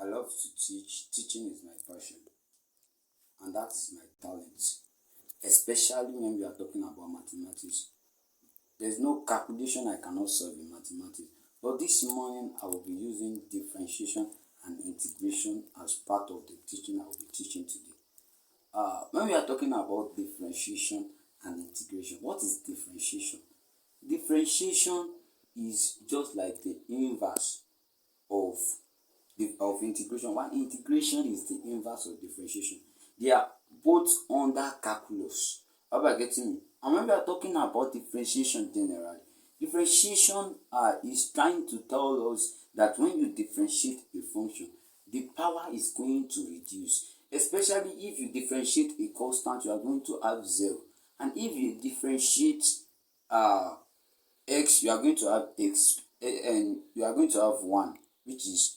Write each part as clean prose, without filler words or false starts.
I love to teach. Teaching is my passion, and that is my talent. Especially when we are talking about mathematics. There's no calculation I cannot solve in mathematics. But this morning I will be using differentiation and integration as part of the teaching I will be teaching today. When we are talking about differentiation and integration, what is differentiation? Differentiation is just like the inverse of of integration, while integration is the inverse of differentiation. They are both under calculus. How about getting me? And when we are talking about differentiation generally, differentiation is trying to tell us that when you differentiate a function, the power is going to reduce. Especially if you differentiate a constant, you are going to have zero. And if you differentiate uh, x, you are going to have x, and you are going to have 1, which is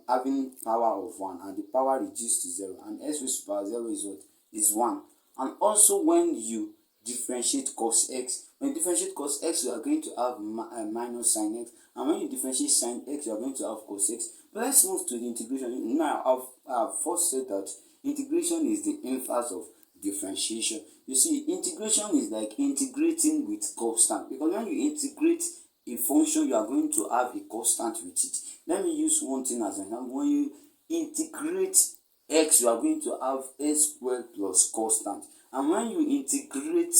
having power of 1, and the power reduced to 0, and x raised to power 0 is what? Is 1. And also when you differentiate cos x, when you differentiate cos x, you are going to have minus sin x, and when you differentiate sin x, you are going to have cos x. But let's move to the integration. Now I've first said that integration is the inverse of differentiation. You see, integration is like integrating with constant, because when you integrate a function, you are going to have a constant with it. Let me use one thing as an example. When you integrate x, you are going to have x squared plus constant. And when you integrate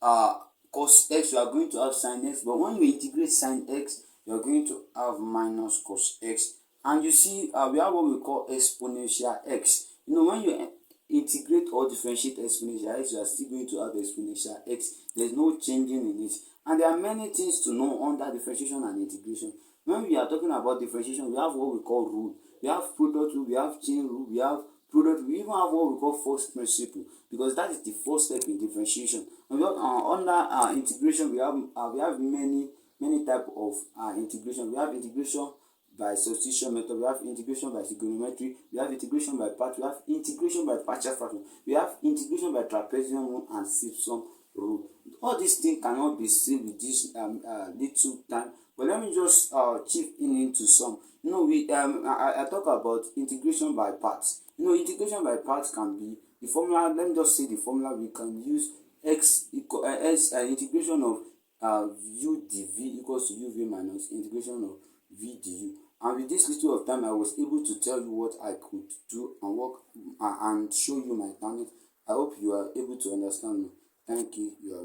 cos x, you are going to have sin x. But when you integrate sin x, you are going to have minus cos x. And you see, we have what we call exponential x. You know, when you integrate or differentiate exponential x, you are still going to have exponential x. There is no changing in it. And there are many things to know under differentiation and integration. When we are talking about differentiation, we have what we call rule. We have product rule, we have chain rule, we have product rule, we even have what we call first principle, because that is the first step in differentiation. And we have, under integration, we have many type of integration. We have integration by substitution method, we have integration by trigonometry, we have integration by part, we have integration by partial fraction, we have integration by trapezium rule and Simpson rule. All these things cannot be seen with this little time, but let me just chip into some. You know, I talk about integration by parts. You know, integration by parts can be the formula. Let me just say the formula. We can use x equal integration of u dv equals to uv minus integration of v du. And with this little of time, I was able to tell you what I could do and work and show you my talent. I hope you are able to understand me. Thank you. You are